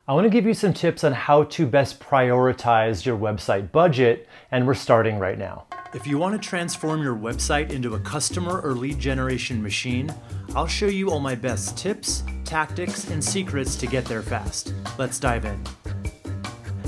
I want to give you some tips on how to best prioritize your website budget, and we're starting right now. If you want to transform your website into a customer or lead generation machine, I'll show you all my best tips, tactics, and secrets to get there fast. Let's dive in.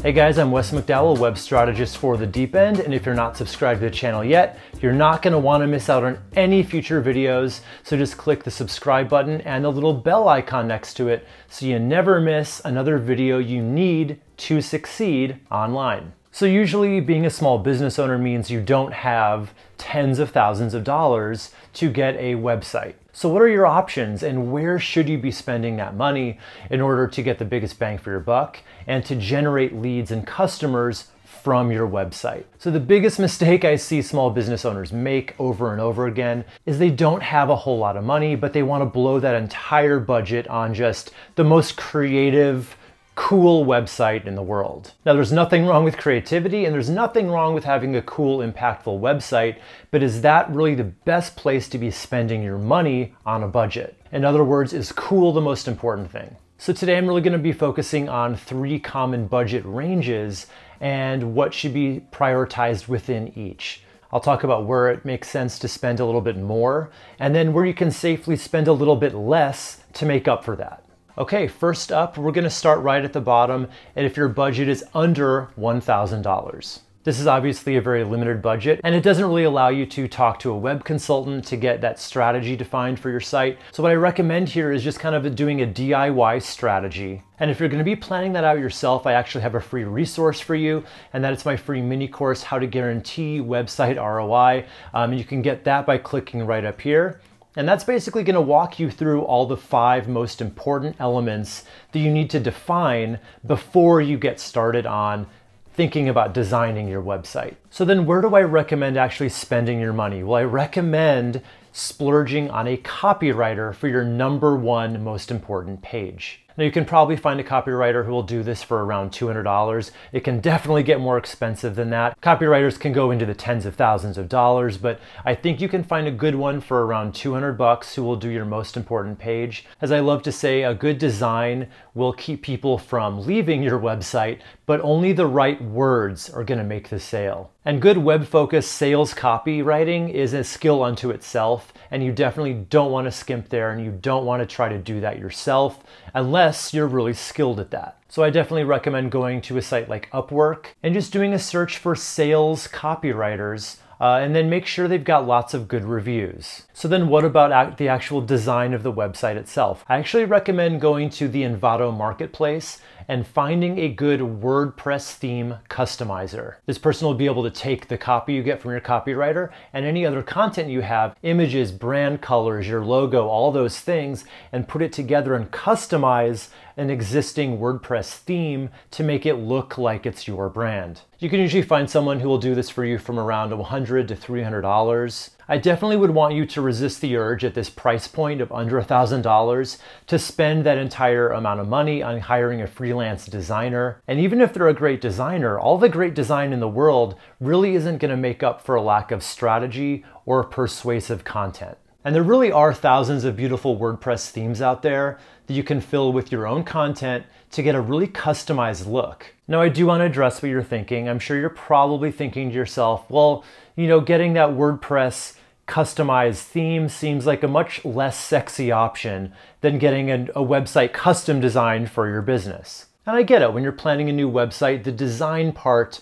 Hey guys, I'm Wes McDowell, web strategist for The Deep End, and if you're not subscribed to the channel yet, you're not going to want to miss out on any future videos, so just click the subscribe button and the little bell icon next to it so you never miss another video you need to succeed online. So usually being a small business owner means you don't have tens of thousands of dollars to get a website. So what are your options and where should you be spending that money in order to get the biggest bang for your buck and to generate leads and customers from your website? So the biggest mistake I see small business owners make over and over again is they don't have a whole lot of money, but they want to blow that entire budget on just the most creative, cool website in the world. Now, there's nothing wrong with creativity and there's nothing wrong with having a cool, impactful website, but is that really the best place to be spending your money on a budget? In other words, is cool the most important thing? So today I'm really going to be focusing on 3 common budget ranges and what should be prioritized within each. I'll talk about where it makes sense to spend a little bit more and then where you can safely spend a little bit less to make up for that. Okay, first up, we're gonna start right at the bottom, and if your budget is under $1,000. This is obviously a very limited budget, and it doesn't really allow you to talk to a web consultant to get that strategy defined for your site. So what I recommend here is just kind of doing a DIY strategy. And if you're gonna be planning that out yourself, I actually have a free resource for you, and that is my free mini course, How to Guarantee Website ROI. You can get that by clicking right up here. And that's basically going to walk you through all the 5 most important elements that you need to define before you get started on thinking about designing your website. So then where do I recommend actually spending your money? Well, I recommend splurging on a copywriter for your #1 most important page. Now you can probably find a copywriter who will do this for around $200. It can definitely get more expensive than that. Copywriters can go into the tens of thousands of dollars, but I think you can find a good one for around $200 who will do your most important page. As I love to say, a good design will keep people from leaving your website, but only the right words are going to make the sale. And good web-focused sales copywriting is a skill unto itself, and you definitely don't want to skimp there, and you don't want to try to do that yourself unless you're really skilled at that. So I definitely recommend going to a site like Upwork and just doing a search for sales copywriters, and then make sure they've got lots of good reviews. So then what about the actual design of the website itself? I actually recommend going to the Envato Marketplace and finding a good WordPress theme customizer. This person will be able to take the copy you get from your copywriter and any other content you have, images, brand colors, your logo, all those things, and put it together and customize an existing WordPress theme to make it look like it's your brand. You can usually find someone who will do this for you from around $100 to $300. I definitely would want you to resist the urge at this price point of under $1,000 to spend that entire amount of money on hiring a freelance designer. And even if they're a great designer, all the great design in the world really isn't going to make up for a lack of strategy or persuasive content. And there really are thousands of beautiful WordPress themes out there that you can fill with your own content to get a really customized look. Now, I do want to address what you're thinking. I'm sure you're probably thinking to yourself, well, you know, getting that WordPress customized theme seems like a much less sexy option than getting a website custom designed for your business. And I get it, when you're planning a new website, the design part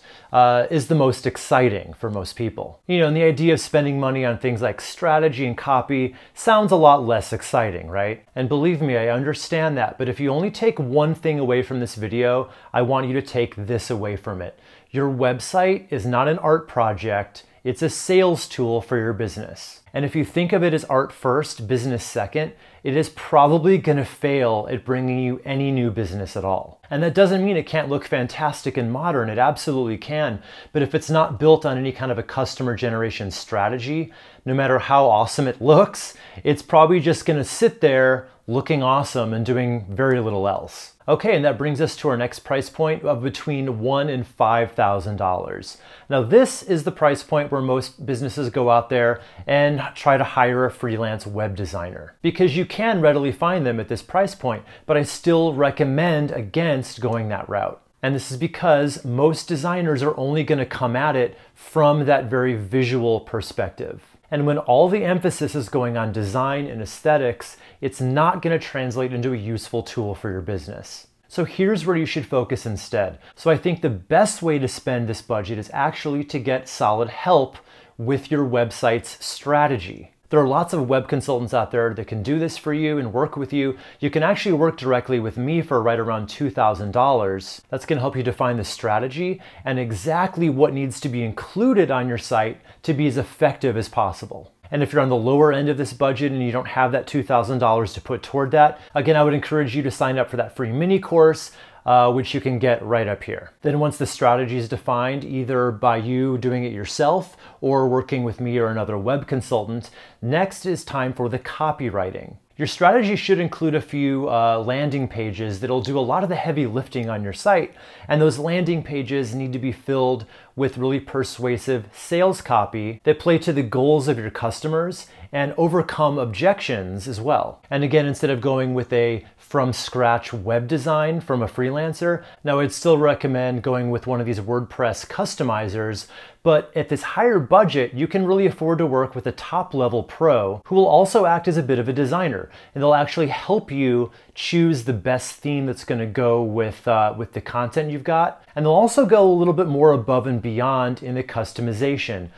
is the most exciting for most people. You know, and the idea of spending money on things like strategy and copy sounds a lot less exciting, right? And believe me, I understand that, but if you only take one thing away from this video, I want you to take this away from it. Your website is not an art project, it's a sales tool for your business. And if you think of it as art first, business second, it is probably gonna fail at bringing you any new business at all. And that doesn't mean it can't look fantastic and modern, it absolutely can. But if it's not built on any kind of a customer generation strategy, no matter how awesome it looks, it's probably just gonna sit there looking awesome and doing very little else. Okay, and that brings us to our next price point of between $1,000 and $5,000. Now this is the price point where most businesses go out there and try to hire a freelance web designer, because you can readily find them at this price point, but I still recommend against going that route. And this is because most designers are only going to come at it from that very visual perspective. And when all the emphasis is going on design and aesthetics, it's not going to translate into a useful tool for your business. So here's where you should focus instead. So I think the best way to spend this budget is actually to get solid help with your website's strategy. There are lots of web consultants out there that can do this for you and work with you. You can actually work directly with me for right around $2,000. That's going to help you define the strategy and exactly what needs to be included on your site to be as effective as possible. And if you're on the lower end of this budget and you don't have that $2,000 to put toward that, again, I would encourage you to sign up for that free mini course, which you can get right up here. Then once the strategy is defined, either by you doing it yourself or working with me or another web consultant, next is time for the copywriting. Your strategy should include a few landing pages that'll do a lot of the heavy lifting on your site, and those landing pages need to be filled with really persuasive sales copy that play to the goals of your customers and overcome objections as well. And again, instead of going with a from scratch web design from a freelancer, now I'd still recommend going with one of these WordPress customizers. But at this higher budget, you can really afford to work with a top-level pro who will also act as a bit of a designer, and they'll actually help you choose the best theme that's going to go with the content you've got. And they'll also go a little bit more above and beyond in the customization,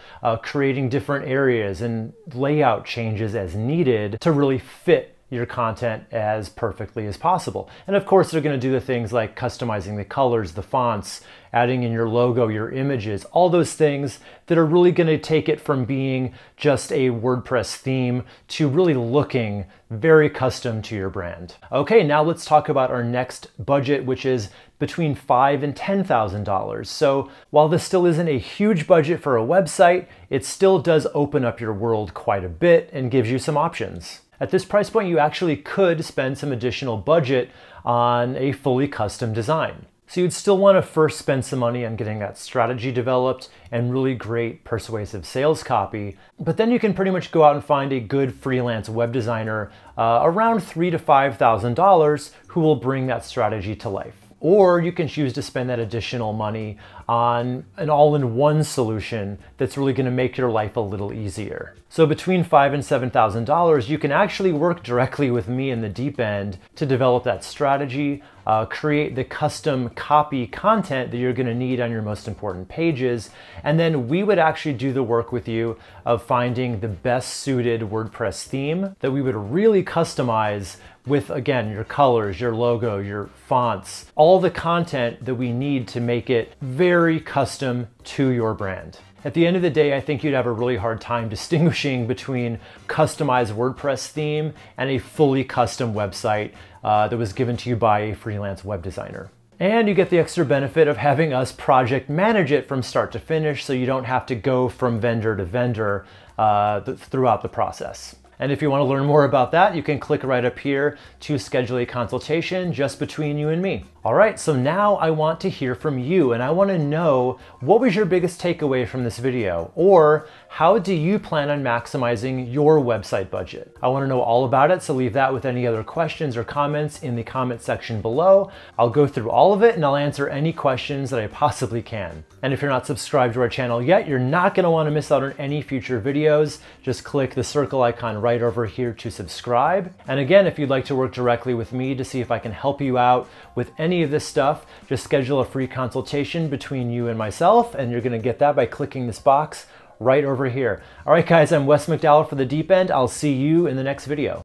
creating different areas and layout changes as needed to really fit your content as perfectly as possible. And of course, they're going to do the things like customizing the colors, the fonts, adding in your logo, your images, all those things that are really going to take it from being just a WordPress theme to really looking very custom to your brand. Okay, now let's talk about our next budget, which is between $5,000 and $10,000. So while this still isn't a huge budget for a website, it still does open up your world quite a bit and gives you some options. At this price point, you actually could spend some additional budget on a fully custom design. So you'd still want to first spend some money on getting that strategy developed and really great persuasive sales copy. But then you can pretty much go out and find a good freelance web designer around $3,000 to $5,000 who will bring that strategy to life. Or you can choose to spend that additional money on an all-in-one solution that's really going to make your life a little easier. So between $5,000 and $7,000, you can actually work directly with me in the deep end to develop that strategy, create the custom copy content that you're going to need on your most important pages, and then we would actually do the work with you of finding the best suited WordPress theme that we would really customize with, again, your colors, your logo, your fonts, all the content that we need to make it very custom to your brand. At the end of the day, I think you'd have a really hard time distinguishing between customized WordPress theme and a fully custom website that was given to you by a freelance web designer. And you get the extra benefit of having us project manage it from start to finish, so you don't have to go from vendor to vendor throughout the process. And if you want to learn more about that, you can click right up here to schedule a consultation just between you and me. All right, so now I want to hear from you, and I want to know, what was your biggest takeaway from this video? Or how do you plan on maximizing your website budget? I want to know all about it, so leave that with any other questions or comments in the comment section below. I'll go through all of it and I'll answer any questions that I possibly can. And if you're not subscribed to our channel yet, you're not going to want to miss out on any future videos. Just click the circle icon right over here to subscribe. And again, if you'd like to work directly with me to see if I can help you out with any of this stuff, just schedule a free consultation between you and myself, and you're going to get that by clicking this box right over here. All right, guys, I'm Wes McDowell for The Deep End. I'll see you in the next video.